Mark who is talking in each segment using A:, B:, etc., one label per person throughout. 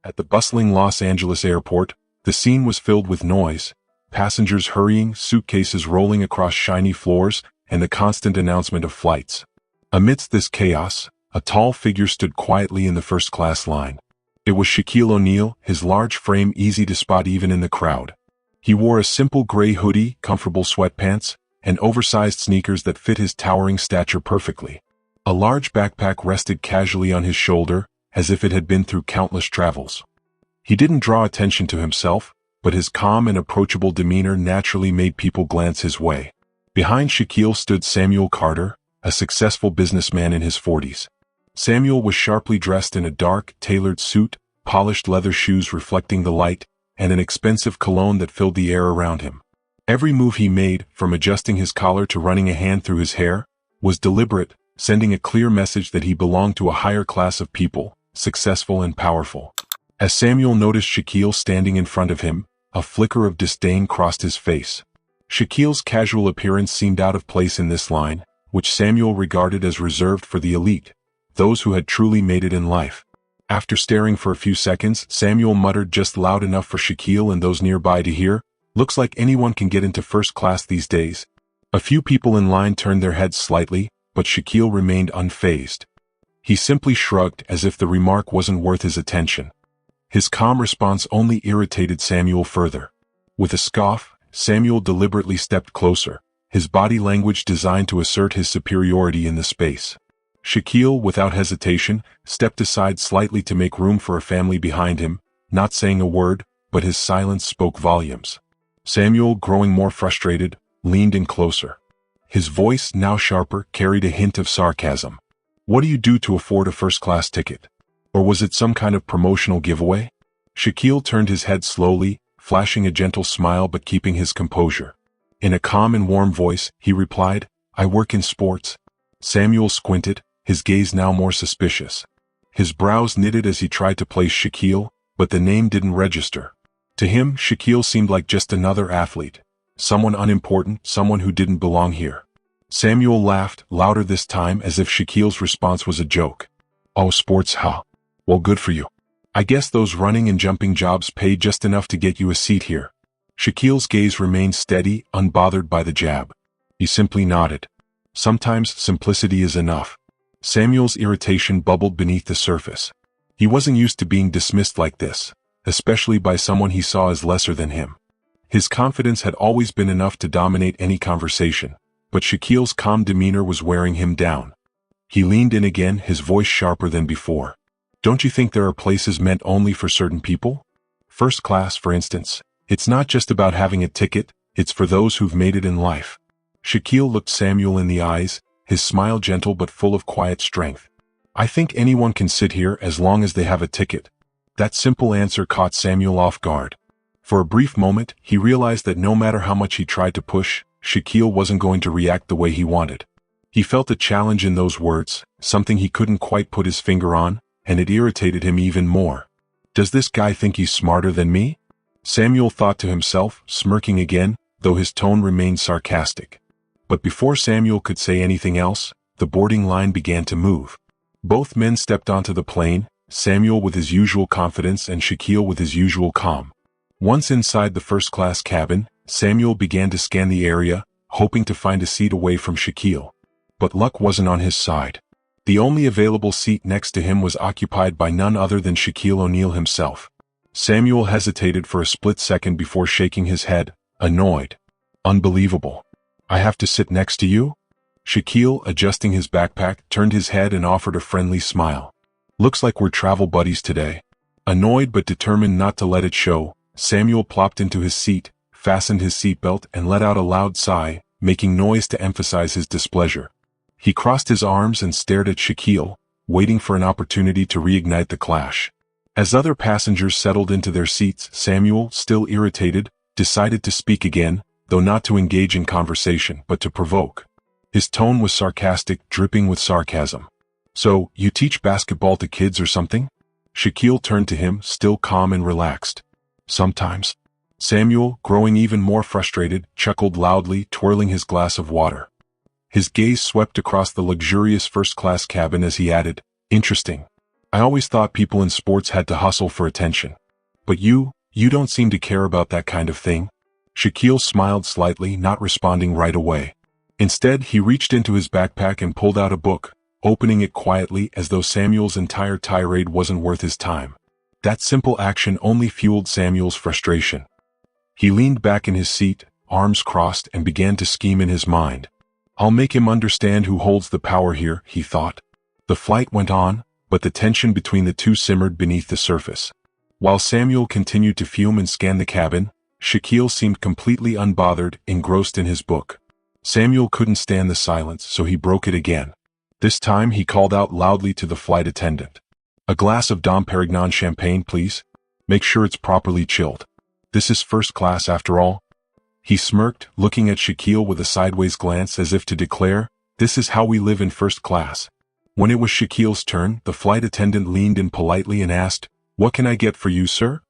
A: At the bustling Los Angeles airport, the scene was filled with noise, passengers hurrying, suitcases rolling across shiny floors, and the constant announcement of flights. Amidst this chaos, a tall figure stood quietly in the first-class line. It was Shaquille O'Neal, his large frame easy to spot even in the crowd. He wore a simple gray hoodie, comfortable sweatpants, and oversized sneakers that fit his towering stature perfectly. A large backpack rested casually on his shoulder, as if it had been through countless travels. He didn't draw attention to himself, but his calm and approachable demeanor naturally made people glance his way. Behind Shaquille stood Samuel Carter, a successful businessman in his 40s. Samuel was sharply dressed in a dark, tailored suit, polished leather shoes reflecting the light, and an expensive cologne that filled the air around him. Every move he made, from adjusting his collar to running a hand through his hair, was deliberate, sending a clear message that he belonged to a higher class of people, successful and powerful. As Samuel noticed Shaquille standing in front of him, a flicker of disdain crossed his face. Shaquille's casual appearance seemed out of place in this line, which Samuel regarded as reserved for the elite, those who had truly made it in life. After staring for a few seconds, Samuel muttered just loud enough for Shaquille and those nearby to hear, "Looks like anyone can get into first class these days." A few people in line turned their heads slightly, but Shaquille remained unfazed. He simply shrugged as if the remark wasn't worth his attention. His calm response only irritated Samuel further. With a scoff, Samuel deliberately stepped closer, his body language designed to assert his superiority in the space. Shaquille, without hesitation, stepped aside slightly to make room for a family behind him, not saying a word, but his silence spoke volumes. Samuel, growing more frustrated, leaned in closer. His voice, now sharper, carried a hint of sarcasm. "What do you do to afford a first-class ticket? Or was it some kind of promotional giveaway?" Shaquille turned his head slowly, flashing a gentle smile but keeping his composure. In a calm and warm voice, he replied, "I work in sports." Samuel squinted, his gaze now more suspicious. His brows knitted as he tried to place Shaquille, but the name didn't register. To him, Shaquille seemed like just another athlete. Someone unimportant, someone who didn't belong here. Samuel laughed, louder this time, as if Shaquille's response was a joke. "Oh, sports, huh? Well, good for you. I guess those running and jumping jobs pay just enough to get you a seat here." Shaquille's gaze remained steady, unbothered by the jab. He simply nodded. Sometimes simplicity is enough. Samuel's irritation bubbled beneath the surface. He wasn't used to being dismissed like this, especially by someone he saw as lesser than him. His confidence had always been enough to dominate any conversation, but Shaquille's calm demeanor was wearing him down. He leaned in again, his voice sharper than before. "Don't you think there are places meant only for certain people? First class, for instance. It's not just about having a ticket, it's for those who've made it in life." Shaquille looked Samuel in the eyes, his smile gentle but full of quiet strength. "I think anyone can sit here as long as they have a ticket." That simple answer caught Samuel off guard. For a brief moment, he realized that no matter how much he tried to push, Shaquille wasn't going to react the way he wanted. He felt a challenge in those words, something he couldn't quite put his finger on, and it irritated him even more. "Does this guy think he's smarter than me?" Samuel thought to himself, smirking again, though his tone remained sarcastic. But before Samuel could say anything else, the boarding line began to move. Both men stepped onto the plane, Samuel with his usual confidence and Shaquille with his usual calm. Once inside the first-class cabin, Samuel began to scan the area, hoping to find a seat away from Shaquille. But luck wasn't on his side. The only available seat next to him was occupied by none other than Shaquille O'Neal himself. Samuel hesitated for a split second before shaking his head, annoyed. "Unbelievable. I have to sit next to you?" Shaquille, adjusting his backpack, turned his head and offered a friendly smile. "Looks like we're travel buddies today." Annoyed but determined not to let it show, Samuel plopped into his seat, fastened his seatbelt, and let out a loud sigh, making noise to emphasize his displeasure. He crossed his arms and stared at Shaquille, waiting for an opportunity to reignite the clash. As other passengers settled into their seats, Samuel, still irritated, decided to speak again, though not to engage in conversation, but to provoke. His tone was sarcastic, dripping with sarcasm. "So, you teach basketball to kids or something?" Shaquille turned to him, still calm and relaxed. "Sometimes." Samuel, growing even more frustrated, chuckled loudly, twirling his glass of water. His gaze swept across the luxurious first-class cabin as he added, "Interesting. I always thought people in sports had to hustle for attention. But you don't seem to care about that kind of thing." Shaquille smiled slightly, not responding right away. Instead, he reached into his backpack and pulled out a book, opening it quietly as though Samuel's entire tirade wasn't worth his time. That simple action only fueled Samuel's frustration. He leaned back in his seat, arms crossed, and began to scheme in his mind. "I'll make him understand who holds the power here," he thought. The flight went on, but the tension between the two simmered beneath the surface. While Samuel continued to fume and scan the cabin, Shaquille seemed completely unbothered, engrossed in his book. Samuel couldn't stand the silence, so he broke it again. This time he called out loudly to the flight attendant. "A glass of Dom Perignon champagne, please. Make sure it's properly chilled. This is first class after all." He smirked, looking at Shaquille with a sideways glance as if to declare, "This is how we live in first class." When it was Shaquille's turn, the flight attendant leaned in politely and asked, "What can I get for you, sir?"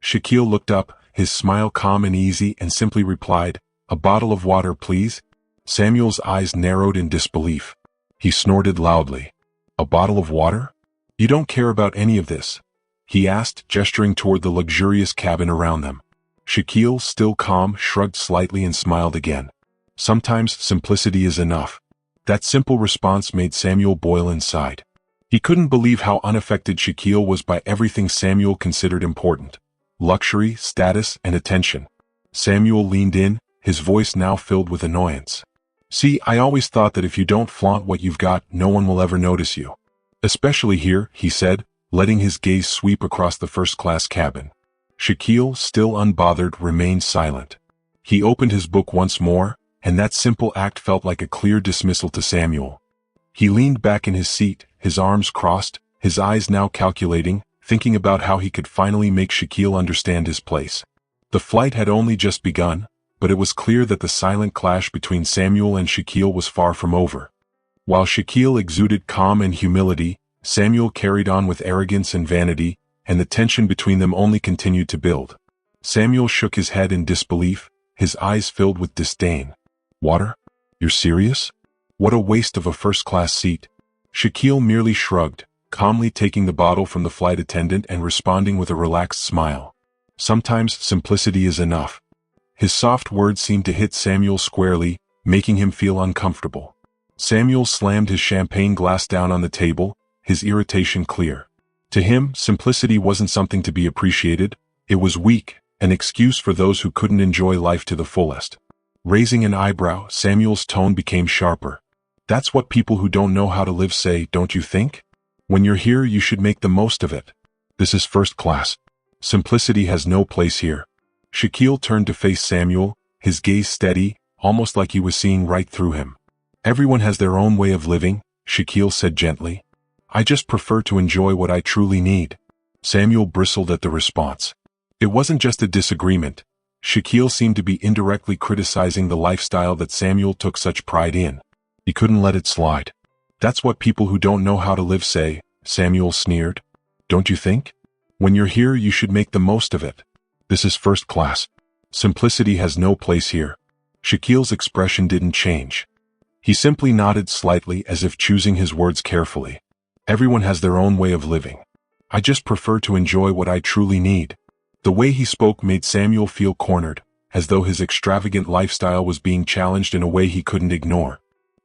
A: Shaquille looked up, his smile calm and easy, and simply replied, "A bottle of water, please." Samuel's eyes narrowed in disbelief. He snorted loudly. "A bottle of water? You don't care about any of this?" he asked, gesturing toward the luxurious cabin around them. Shaquille, still calm, shrugged slightly and smiled again. Sometimes simplicity is enough. That simple response made Samuel boil inside. He couldn't believe how unaffected Shaquille was by everything Samuel considered important: luxury, status, and attention. Samuel leaned in, his voice now filled with annoyance. "See, I always thought that if you don't flaunt what you've got, no one will ever notice you. Especially here," he said, letting his gaze sweep across the first-class cabin. Shaquille, still unbothered, remained silent. He opened his book once more, and that simple act felt like a clear dismissal to Samuel. He leaned back in his seat, his arms crossed, his eyes now calculating, thinking about how he could finally make Shaquille understand his place. The flight had only just begun, but it was clear that the silent clash between Samuel and Shaquille was far from over. While Shaquille exuded calm and humility, Samuel carried on with arrogance and vanity, and the tension between them only continued to build. Samuel shook his head in disbelief, his eyes filled with disdain. "Water? You're serious? What a waste of a first-class seat." Shaquille merely shrugged, calmly taking the bottle from the flight attendant and responding with a relaxed smile. "Sometimes simplicity is enough." His soft words seemed to hit Samuel squarely, making him feel uncomfortable. Samuel slammed his champagne glass down on the table, his irritation clear. To him, simplicity wasn't something to be appreciated, it was weak, an excuse for those who couldn't enjoy life to the fullest. Raising an eyebrow, Samuel's tone became sharper. "That's what people who don't know how to live say, don't you think? When you're here, you should make the most of it. This is first class. Simplicity has no place here." Shaquille turned to face Samuel, his gaze steady, almost like he was seeing right through him. "Everyone has their own way of living," Shaquille said gently. "I just prefer to enjoy what I truly need." Samuel bristled at the response. It wasn't just a disagreement. Shaquille seemed to be indirectly criticizing the lifestyle that Samuel took such pride in. He couldn't let it slide. "That's what people who don't know how to live say," Samuel sneered. "Don't you think? When you're here, you should make the most of it. This is first class. Simplicity has no place here." Shaquille's expression didn't change. He simply nodded slightly as if choosing his words carefully. "Everyone has their own way of living. I just prefer to enjoy what I truly need." The way he spoke made Samuel feel cornered, as though his extravagant lifestyle was being challenged in a way he couldn't ignore.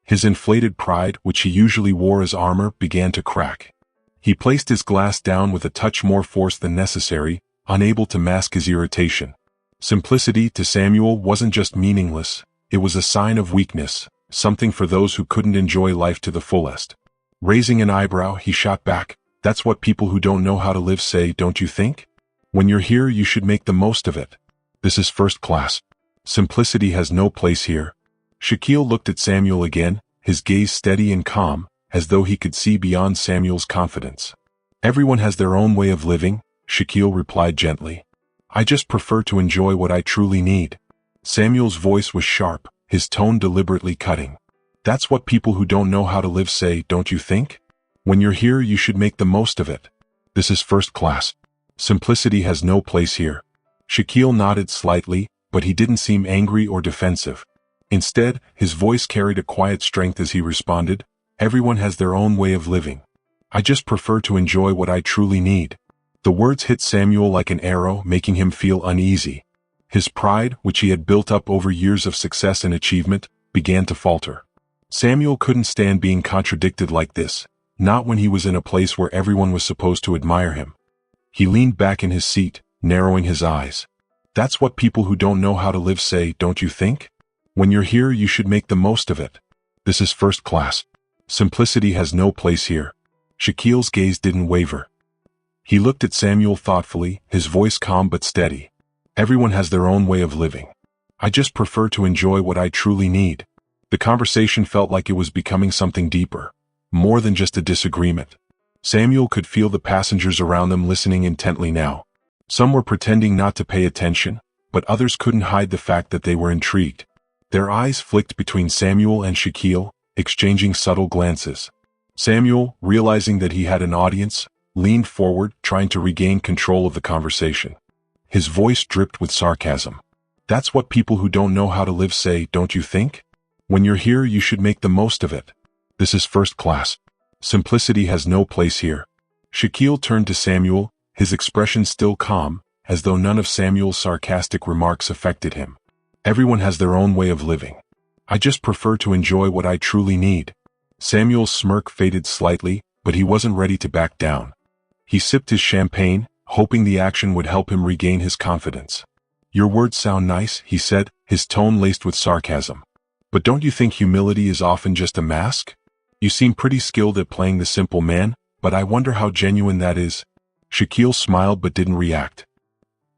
A: His inflated pride, which he usually wore as armor, began to crack. He placed his glass down with a touch more force than necessary, unable to mask his irritation. Simplicity to Samuel wasn't just meaningless, it was a sign of weakness, something for those who couldn't enjoy life to the fullest. Raising an eyebrow, he shot back, "That's what people who don't know how to live say, don't you think? When you're here, you should make the most of it. This is first class. Simplicity has no place here." Shaquille looked at Samuel again, his gaze steady and calm, as though he could see beyond Samuel's confidence. "Everyone has their own way of living," Shaquille replied gently. "I just prefer to enjoy what I truly need." Samuel's voice was sharp, his tone deliberately cutting. "That's what people who don't know how to live say, don't you think? When you're here, you should make the most of it. This is first class. Simplicity has no place here." Shaquille nodded slightly, but he didn't seem angry or defensive. Instead, his voice carried a quiet strength as he responded, "Everyone has their own way of living. I just prefer to enjoy what I truly need. The words hit Samuel like an arrow, making him feel uneasy. His pride, which he had built up over years of success and achievement, began to falter. Samuel couldn't stand being contradicted like this, not when he was in a place where everyone was supposed to admire him. He leaned back in his seat, narrowing his eyes. That's what people who don't know how to live say, don't you think? When you're here, you should make the most of it. This is first class. Simplicity has no place here. Shaquille's gaze didn't waver. He looked at Samuel thoughtfully, his voice calm but steady. Everyone has their own way of living. I just prefer to enjoy what I truly need. The conversation felt like it was becoming something deeper, more than just a disagreement. Samuel could feel the passengers around them listening intently now. Some were pretending not to pay attention, but others couldn't hide the fact that they were intrigued. Their eyes flicked between Samuel and Shaquille, exchanging subtle glances. Samuel, realizing that he had an audience, leaned forward, trying to regain control of the conversation. His voice dripped with sarcasm. That's what people who don't know how to live say, don't you think? When you're here, you should make the most of it. This is first class. Simplicity has no place here. Shaquille turned to Samuel, his expression still calm, as though none of Samuel's sarcastic remarks affected him. Everyone has their own way of living. I just prefer to enjoy what I truly need. Samuel's smirk faded slightly, but he wasn't ready to back down. He sipped his champagne, hoping the action would help him regain his confidence. Your words sound nice, he said, his tone laced with sarcasm. But don't you think humility is often just a mask? You seem pretty skilled at playing the simple man, but I wonder how genuine that is. Shaquille smiled but didn't react.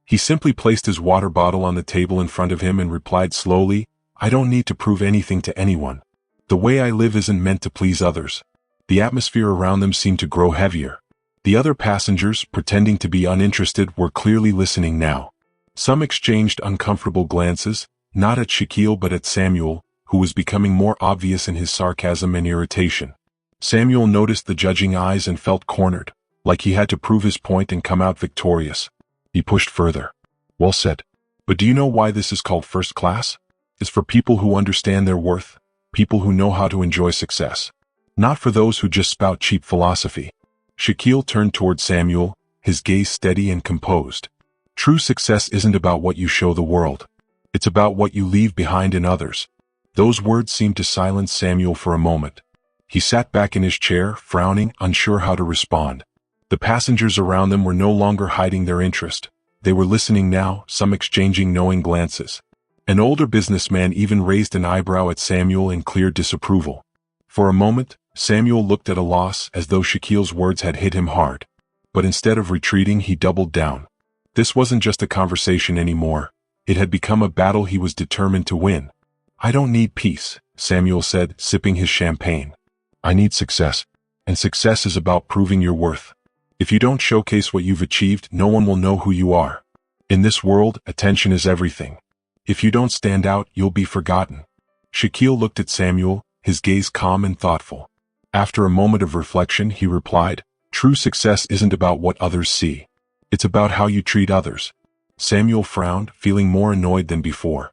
A: He simply placed his water bottle on the table in front of him and replied slowly, I don't need to prove anything to anyone. The way I live isn't meant to please others. The atmosphere around them seemed to grow heavier. The other passengers, pretending to be uninterested, were clearly listening now. Some exchanged uncomfortable glances, not at Shaquille but at Samuel, who was becoming more obvious in his sarcasm and irritation. Samuel noticed the judging eyes and felt cornered, like he had to prove his point and come out victorious. He pushed further. Well said. But do you know why this is called first class? It's for people who understand their worth, people who know how to enjoy success. Not for those who just spout cheap philosophy. Shaquille turned toward Samuel, his gaze steady and composed. True success isn't about what you show the world. It's about what you leave behind in others. Those words seemed to silence Samuel for a moment. He sat back in his chair, frowning, unsure how to respond. The passengers around them were no longer hiding their interest. They were listening now, some exchanging knowing glances. An older businessman even raised an eyebrow at Samuel in clear disapproval. For a moment, Samuel looked at a loss, as though Shaquille's words had hit him hard. But instead of retreating, he doubled down. This wasn't just a conversation anymore. It had become a battle he was determined to win. I don't need peace, Samuel said, sipping his champagne. I need success. And success is about proving your worth. If you don't showcase what you've achieved, no one will know who you are. In this world, attention is everything. If you don't stand out, you'll be forgotten. Shaquille looked at Samuel, his gaze calm and thoughtful. After a moment of reflection, he replied, True success isn't about what others see. It's about how you treat others. Samuel frowned, feeling more annoyed than before.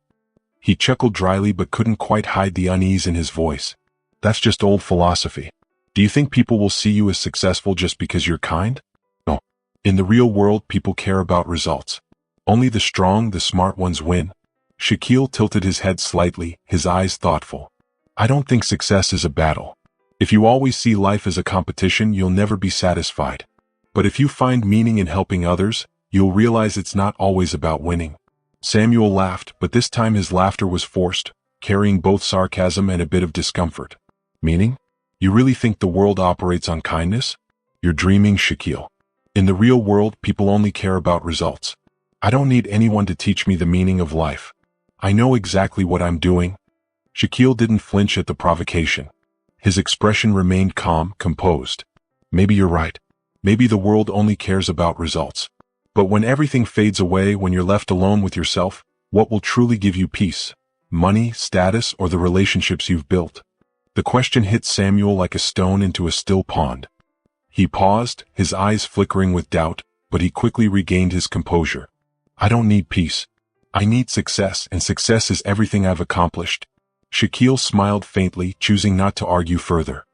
A: He chuckled dryly but couldn't quite hide the unease in his voice. That's just old philosophy. Do you think people will see you as successful just because you're kind? No. In the real world, people care about results. Only the strong, the smart ones win. Shaquille tilted his head slightly, his eyes thoughtful. I don't think success is a battle. If you always see life as a competition, you'll never be satisfied. But if you find meaning in helping others, you'll realize it's not always about winning. Samuel laughed, but this time his laughter was forced, carrying both sarcasm and a bit of discomfort. Meaning? You really think the world operates on kindness? You're dreaming, Shaquille. In the real world, people only care about results. I don't need anyone to teach me the meaning of life. I know exactly what I'm doing. Shaquille didn't flinch at the provocation. His expression remained calm, composed. Maybe you're right. Maybe the world only cares about results. But when everything fades away, when you're left alone with yourself, what will truly give you peace? Money, status, or the relationships you've built? The question hit Samuel like a stone into a still pond. He paused, his eyes flickering with doubt, but he quickly regained his composure. I don't need peace. I need success, and success is everything I've accomplished. Shaquille smiled faintly, choosing not to argue further.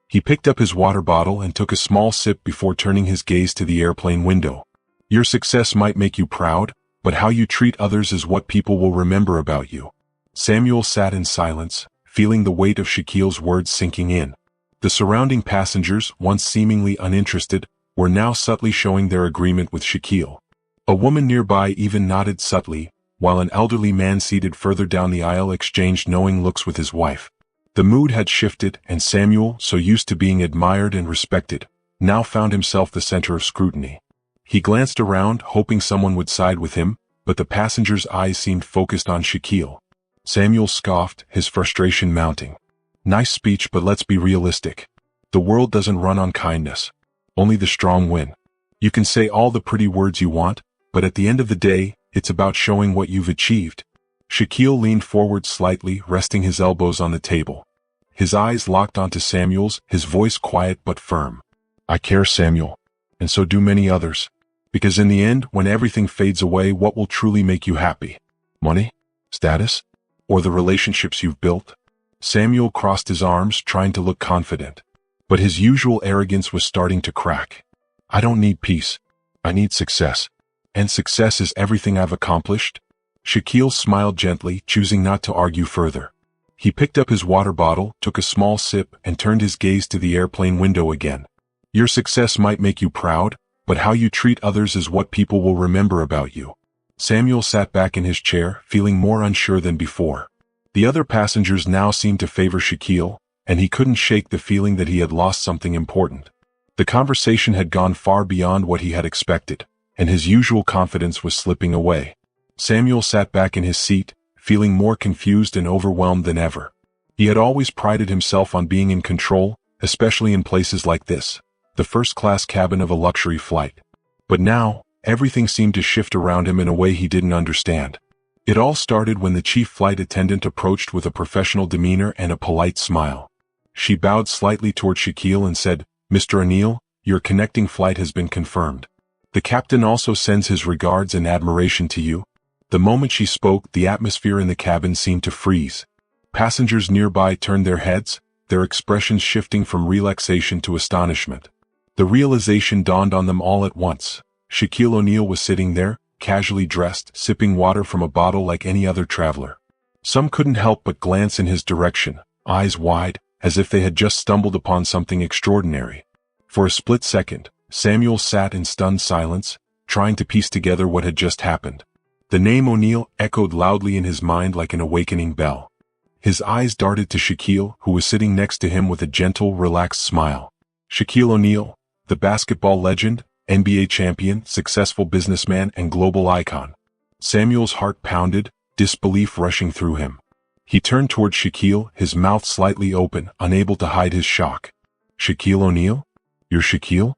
A: He picked up his water bottle and took a small sip before turning his gaze to the airplane window. Your success might make you proud, but how you treat others is what people will remember about you. Samuel sat in silence, feeling the weight of Shaquille's words sinking in. The surrounding passengers, once seemingly uninterested, were now subtly showing their agreement with Shaquille. A woman nearby even nodded subtly, while an elderly man seated further down the aisle exchanged knowing looks with his wife. The mood had shifted, and Samuel, so used to being admired and respected, now found himself the center of scrutiny. He glanced around, hoping someone would side with him, but the passengers' eyes seemed focused on Shaquille. Samuel scoffed, his frustration mounting. Nice speech, but let's be realistic. The world doesn't run on kindness. Only the strong win. You can say all the pretty words you want, but at the end of the day, it's about showing what you've achieved. Shaquille leaned forward slightly, resting his elbows on the table. His eyes locked onto Samuel's, his voice quiet but firm. I care, Samuel. And so do many others. Because in the end, when everything fades away, what will truly make you happy? Money? Status? Or the relationships you've built? Samuel crossed his arms, trying to look confident. But his usual arrogance was starting to crack. I don't need peace. I need success. And success is everything I've accomplished? Shaquille smiled gently, choosing not to argue further. He picked up his water bottle, took a small sip, and turned his gaze to the airplane window again. Your success might make you proud, but how you treat others is what people will remember about you. Samuel sat back in his chair, feeling more unsure than before. The other passengers now seemed to favor Shaquille, and he couldn't shake the feeling that he had lost something important. The conversation had gone far beyond what he had expected, and his usual confidence was slipping away. Samuel sat back in his seat, feeling more confused and overwhelmed than ever. He had always prided himself on being in control, especially in places like this, the first-class cabin of a luxury flight. But now, everything seemed to shift around him in a way he didn't understand. It all started when the chief flight attendant approached with a professional demeanor and a polite smile. She bowed slightly toward Shaquille and said, Mr. O'Neill, your connecting flight has been confirmed. The captain also sends his regards and admiration to you. The moment she spoke, the atmosphere in the cabin seemed to freeze. Passengers nearby turned their heads, their expressions shifting from relaxation to astonishment. The realization dawned on them all at once. Shaquille O'Neal was sitting there, casually dressed, sipping water from a bottle like any other traveler. Some couldn't help but glance in his direction, eyes wide, as if they had just stumbled upon something extraordinary. For a split second, Samuel sat in stunned silence, trying to piece together what had just happened. The name O'Neill echoed loudly in his mind like an awakening bell. His eyes darted to Shaquille, who was sitting next to him with a gentle, relaxed smile. Shaquille O'Neal, the basketball legend, NBA champion, successful businessman, and global icon. Samuel's heart pounded, disbelief rushing through him. He turned toward Shaquille, his mouth slightly open, unable to hide his shock. Shaquille O'Neal? You're Shaquille?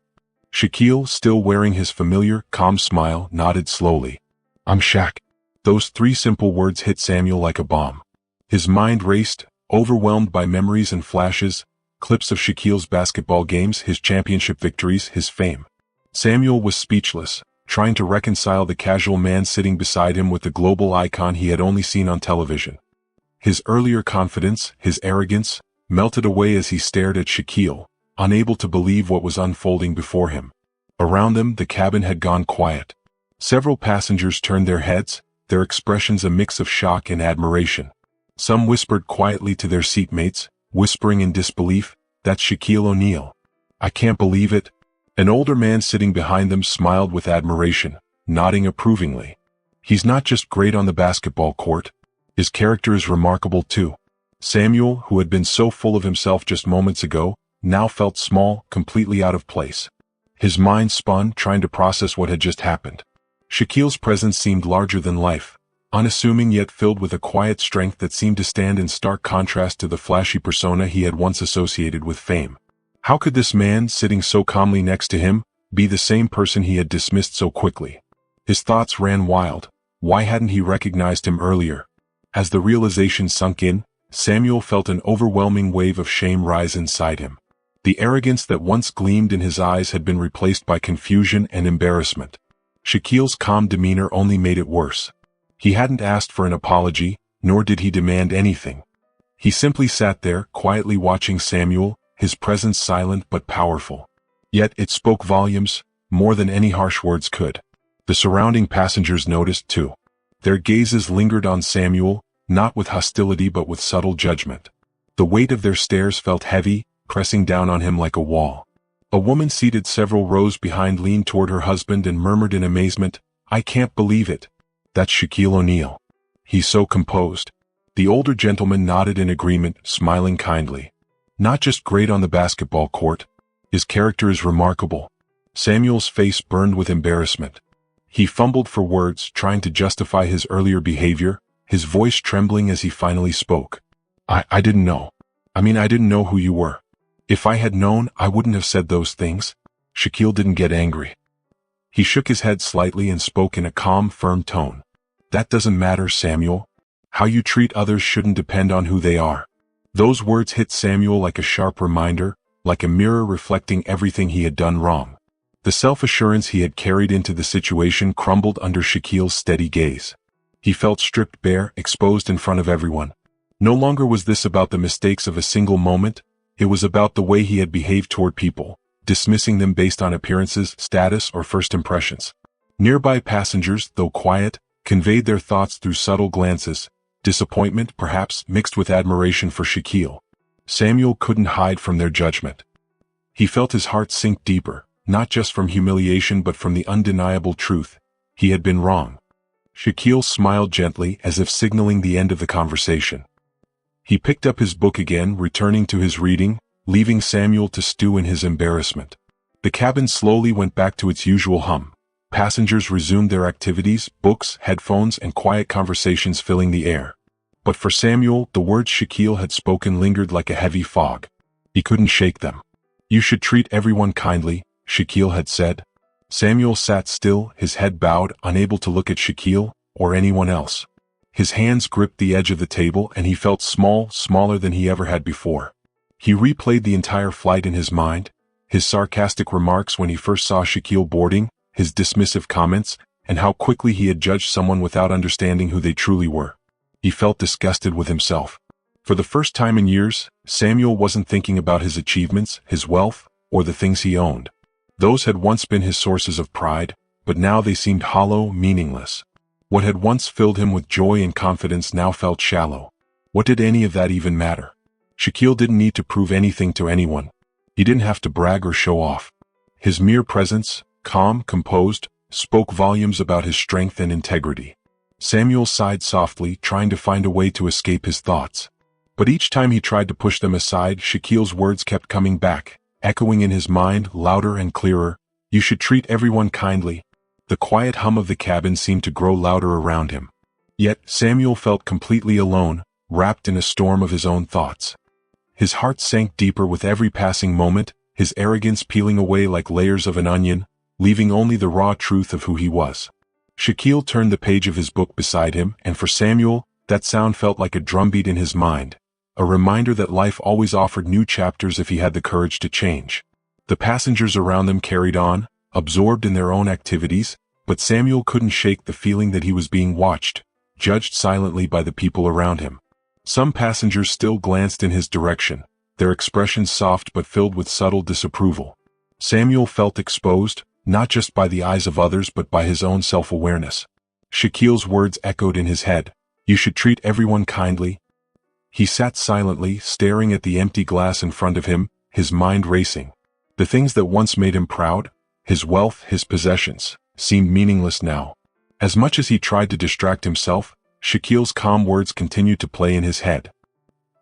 A: Shaquille, still wearing his familiar, calm smile, nodded slowly. I'm Shaq. Those three simple words hit Samuel like a bomb. His mind raced, overwhelmed by memories and flashes, clips of Shaquille's basketball games, his championship victories, his fame. Samuel was speechless, trying to reconcile the casual man sitting beside him with the global icon he had only seen on television. His earlier confidence, his arrogance, melted away as he stared at Shaquille, unable to believe what was unfolding before him. Around them, the cabin had gone quiet. Several passengers turned their heads, their expressions a mix of shock and admiration. Some whispered quietly to their seatmates, whispering in disbelief, "That's Shaquille O'Neal. I can't believe it." An older man sitting behind them smiled with admiration, nodding approvingly. He's not just great on the basketball court. His character is remarkable too. Samuel, who had been so full of himself just moments ago, now felt small, completely out of place. His mind spun, trying to process what had just happened. Shaquille's presence seemed larger than life, unassuming yet filled with a quiet strength that seemed to stand in stark contrast to the flashy persona he had once associated with fame. How could this man, sitting so calmly next to him, be the same person he had dismissed so quickly? His thoughts ran wild. Why hadn't he recognized him earlier? As the realization sunk in, Samuel felt an overwhelming wave of shame rise inside him. The arrogance that once gleamed in his eyes had been replaced by confusion and embarrassment. Shaquille's calm demeanor only made it worse. He hadn't asked for an apology, nor did he demand anything. He simply sat there, quietly watching Samuel, his presence silent but powerful. Yet it spoke volumes, more than any harsh words could. The surrounding passengers noticed too. Their gazes lingered on Samuel, not with hostility but with subtle judgment. The weight of their stares felt heavy, pressing down on him like a wall. A woman seated several rows behind leaned toward her husband and murmured in amazement, "I can't believe it. That's Shaquille O'Neal. He's so composed." The older gentleman nodded in agreement, smiling kindly. "Not just great on the basketball court. His character is remarkable." Samuel's face burned with embarrassment. He fumbled for words, trying to justify his earlier behavior, his voice trembling as he finally spoke. I didn't know. I didn't know who you were. If I had known, I wouldn't have said those things." Shaquille didn't get angry. He shook his head slightly and spoke in a calm, firm tone. "That doesn't matter, Samuel. How you treat others shouldn't depend on who they are." Those words hit Samuel like a sharp reminder, like a mirror reflecting everything he had done wrong. The self-assurance he had carried into the situation crumbled under Shaquille's steady gaze. He felt stripped bare, exposed in front of everyone. No longer was this about the mistakes of a single moment, it was about the way he had behaved toward people, dismissing them based on appearances, status, or first impressions. Nearby passengers, though quiet, conveyed their thoughts through subtle glances, disappointment perhaps mixed with admiration for Shaquille. Samuel couldn't hide from their judgment. He felt his heart sink deeper, not just from humiliation but from the undeniable truth. He had been wrong. Shaquille smiled gently as if signaling the end of the conversation. He picked up his book again, returning to his reading, leaving Samuel to stew in his embarrassment. The cabin slowly went back to its usual hum. Passengers resumed their activities, books, headphones, and quiet conversations filling the air. But for Samuel, the words Shaquille had spoken lingered like a heavy fog. He couldn't shake them. "You should treat everyone kindly," Shaquille had said. Samuel sat still, his head bowed, unable to look at Shaquille, or anyone else. His hands gripped the edge of the table and he felt small, smaller than he ever had before. He replayed the entire flight in his mind, his sarcastic remarks when he first saw Shaquille boarding, his dismissive comments, and how quickly he had judged someone without understanding who they truly were. He felt disgusted with himself. For the first time in years, Samuel wasn't thinking about his achievements, his wealth, or the things he owned. Those had once been his sources of pride, but now they seemed hollow, meaningless. What had once filled him with joy and confidence now felt shallow. What did any of that even matter? Shaquille didn't need to prove anything to anyone. He didn't have to brag or show off. His mere presence, calm, composed, spoke volumes about his strength and integrity. Samuel sighed softly, trying to find a way to escape his thoughts. But each time he tried to push them aside, Shaquille's words kept coming back, echoing in his mind, louder and clearer. "You should treat everyone kindly." The quiet hum of the cabin seemed to grow louder around him. Yet Samuel felt completely alone, wrapped in a storm of his own thoughts. His heart sank deeper with every passing moment, his arrogance peeling away like layers of an onion, leaving only the raw truth of who he was. Shaquille turned the page of his book beside him, and for Samuel, that sound felt like a drumbeat in his mind, a reminder that life always offered new chapters if he had the courage to change. The passengers around them carried on, absorbed in their own activities, but Samuel couldn't shake the feeling that he was being watched, judged silently by the people around him. Some passengers still glanced in his direction, their expressions soft but filled with subtle disapproval. Samuel felt exposed, not just by the eyes of others but by his own self-awareness. Shaquille's words echoed in his head, "You should treat everyone kindly." He sat silently, staring at the empty glass in front of him, his mind racing. The things that once made him proud, his wealth, his possessions, seemed meaningless now. As much as he tried to distract himself, Shaquille's calm words continued to play in his head.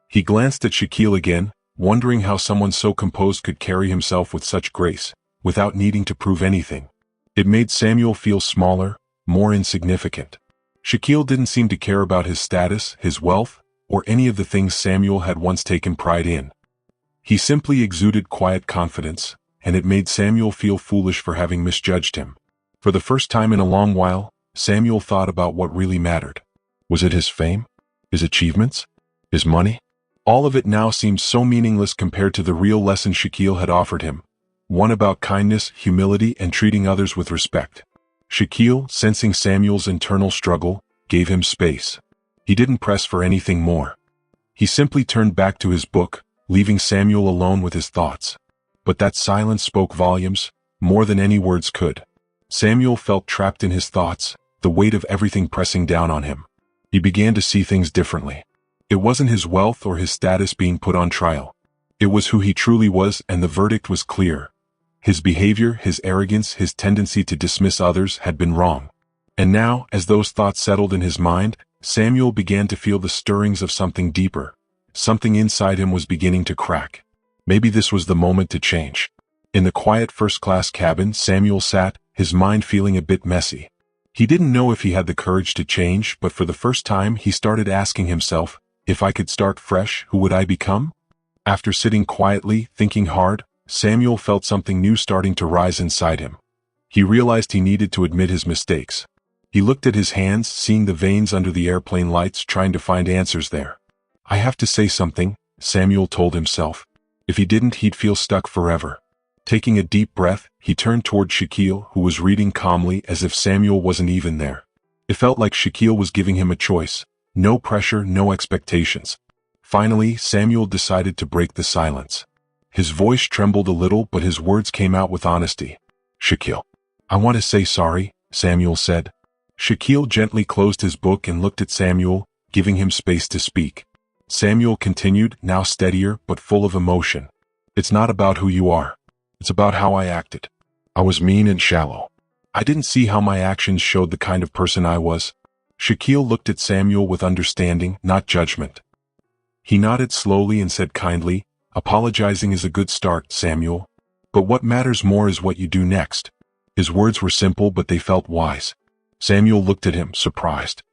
A: He glanced at Shaquille again, wondering how someone so composed could carry himself with such grace, without needing to prove anything. It made Samuel feel smaller, more insignificant. Shaquille didn't seem to care about his status, his wealth, or any of the things Samuel had once taken pride in. He simply exuded quiet confidence, and it made Samuel feel foolish for having misjudged him. For the first time in a long while, Samuel thought about what really mattered. Was it his fame? His achievements? His money? All of it now seemed so meaningless compared to the real lesson Shaquille had offered him. One about kindness, humility, and treating others with respect. Shaquille, sensing Samuel's internal struggle, gave him space. He didn't press for anything more. He simply turned back to his book, leaving Samuel alone with his thoughts. But that silence spoke volumes, more than any words could. Samuel felt trapped in his thoughts, the weight of everything pressing down on him. He began to see things differently. It wasn't his wealth or his status being put on trial. It was who he truly was, and the verdict was clear. His behavior, his arrogance, his tendency to dismiss others had been wrong. And now, as those thoughts settled in his mind, Samuel began to feel the stirrings of something deeper. Something inside him was beginning to crack. Maybe this was the moment to change. In the quiet first-class cabin, Samuel sat, his mind feeling a bit messy. He didn't know if he had the courage to change, but for the first time he started asking himself, if I could start fresh, who would I become? After sitting quietly, thinking hard, Samuel felt something new starting to rise inside him. He realized he needed to admit his mistakes. He looked at his hands, seeing the veins under the airplane lights, trying to find answers there. I have to say something, Samuel told himself. If he didn't, he'd feel stuck forever. Taking a deep breath, he turned toward Shaquille, who was reading calmly as if Samuel wasn't even there. It felt like Shaquille was giving him a choice. No pressure, no expectations. Finally, Samuel decided to break the silence. His voice trembled a little, but his words came out with honesty. Shaquille, I want to say sorry, Samuel said. Shaquille gently closed his book and looked at Samuel, giving him space to speak. Samuel continued, now steadier but full of emotion. It's not about who you are. It's about how I acted. I was mean and shallow. I didn't see how my actions showed the kind of person I was. Shaquille looked at Samuel with understanding, not judgment. He nodded slowly and said kindly, apologizing is a good start, Samuel. But what matters more is what you do next. His words were simple, but they felt wise. Samuel looked at him, surprised.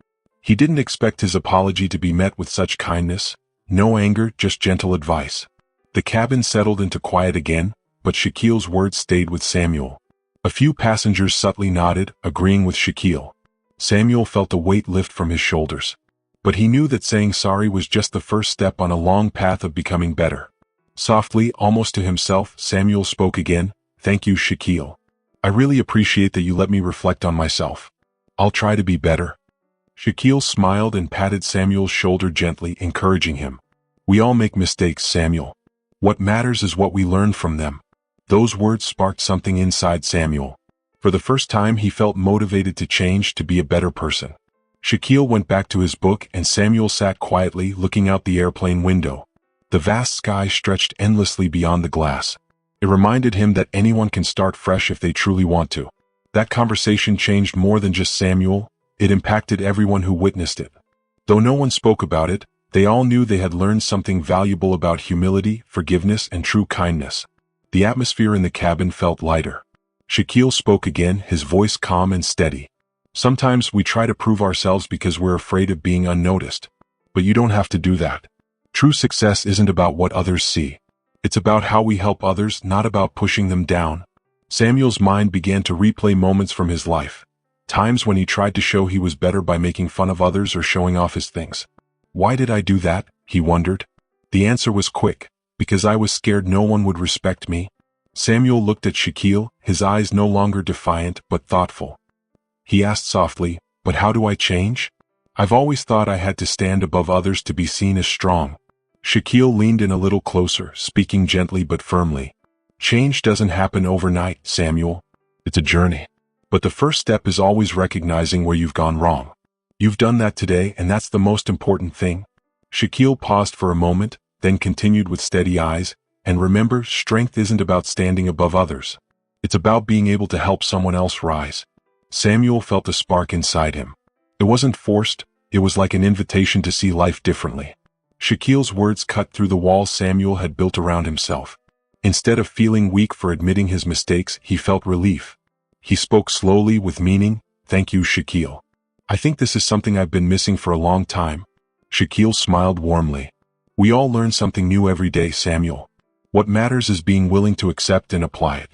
A: He didn't expect his apology to be met with such kindness. No anger, just gentle advice. The cabin settled into quiet again, but Shaquille's words stayed with Samuel. A few passengers subtly nodded, agreeing with Shaquille. Samuel felt a weight lift from his shoulders. But he knew that saying sorry was just the first step on a long path of becoming better. Softly, almost to himself, Samuel spoke again, Thank you, Shaquille. I really appreciate that you let me reflect on myself. I'll try to be better. Shaquille smiled and patted Samuel's shoulder gently, encouraging him. We all make mistakes, Samuel. What matters is what we learn from them. Those words sparked something inside Samuel. For the first time he felt motivated to change, to be a better person. Shaquille went back to his book and Samuel sat quietly, looking out the airplane window. The vast sky stretched endlessly beyond the glass. It reminded him that anyone can start fresh if they truly want to. That conversation changed more than just Samuel. It impacted everyone who witnessed it. Though no one spoke about it, they all knew they had learned something valuable about humility, forgiveness, and true kindness. The atmosphere in the cabin felt lighter. Shaquille spoke again, his voice calm and steady. Sometimes we try to prove ourselves because we're afraid of being unnoticed. But you don't have to do that. True success isn't about what others see. It's about how we help others, not about pushing them down. Samuel's mind began to replay moments from his life. Times when he tried to show he was better by making fun of others or showing off his things. Why did I do that? He wondered. The answer was quick. Because I was scared no one would respect me. Samuel looked at Shaquille, his eyes no longer defiant but thoughtful. He asked softly, But how do I change? I've always thought I had to stand above others to be seen as strong. Shaquille leaned in a little closer, speaking gently but firmly. Change doesn't happen overnight, Samuel. It's a journey. But the first step is always recognizing where you've gone wrong. You've done that today, and that's the most important thing. Shaquille paused for a moment, then continued with steady eyes, and remember, strength isn't about standing above others. It's about being able to help someone else rise. Samuel felt a spark inside him. It wasn't forced, it was like an invitation to see life differently. Shaquille's words cut through the walls Samuel had built around himself. Instead of feeling weak for admitting his mistakes, he felt relief. He spoke slowly with meaning, Thank you, Shaquille. I think this is something I've been missing for a long time. Shaquille smiled warmly. We all learn something new every day, Samuel. What matters is being willing to accept and apply it.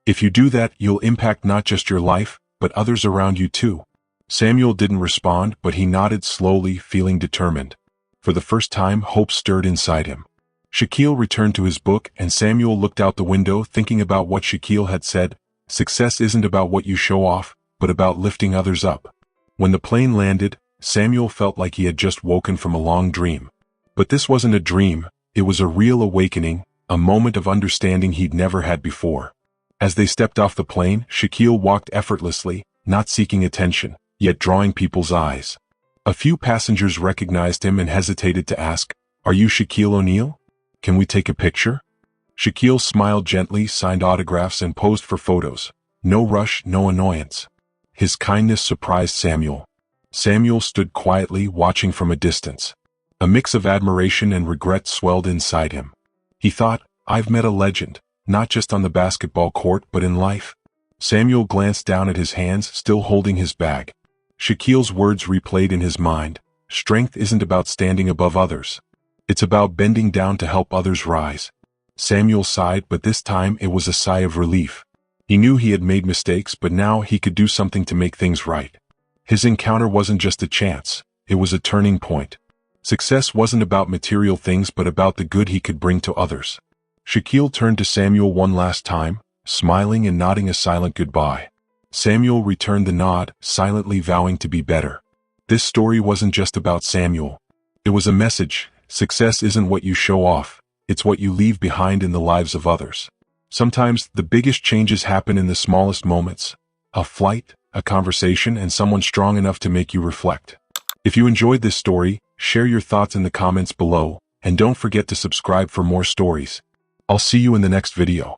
A: If you do that, you'll impact not just your life, but others around you too. Samuel didn't respond, but he nodded slowly, feeling determined. For the first time, hope stirred inside him. Shaquille returned to his book, and Samuel looked out the window, thinking about what Shaquille had said. Success isn't about what you show off, but about lifting others up. When the plane landed, Samuel felt like he had just woken from a long dream. But this wasn't a dream, It was a real awakening, a moment of understanding he'd never had before. As they stepped off the plane, Shaquille walked effortlessly, not seeking attention, yet drawing people's eyes. A few passengers recognized him and hesitated to ask, "Are you Shaquille O'Neal? Can we take a picture?" Shaquille smiled gently, signed autographs and posed for photos. No rush, no annoyance. His kindness surprised Samuel. Samuel stood quietly, watching from a distance. A mix of admiration and regret swelled inside him. He thought, "I've met a legend, not just on the basketball court but in life." Samuel glanced down at his hands, still holding his bag. Shaquille's words replayed in his mind, "Strength isn't about standing above others. It's about bending down to help others rise." Samuel sighed, but this time it was a sigh of relief. He knew he had made mistakes, but now he could do something to make things right. His encounter wasn't just a chance, it was a turning point. Success wasn't about material things but about the good he could bring to others. Shaquille turned to Samuel one last time, smiling and nodding a silent goodbye. Samuel returned the nod, silently vowing to be better. This story wasn't just about Samuel. It was a message: success isn't what you show off, it's what you leave behind in the lives of others. Sometimes, the biggest changes happen in the smallest moments. A flight, a conversation, and someone strong enough to make you reflect. If you enjoyed this story, share your thoughts in the comments below, and don't forget to subscribe for more stories. I'll see you in the next video.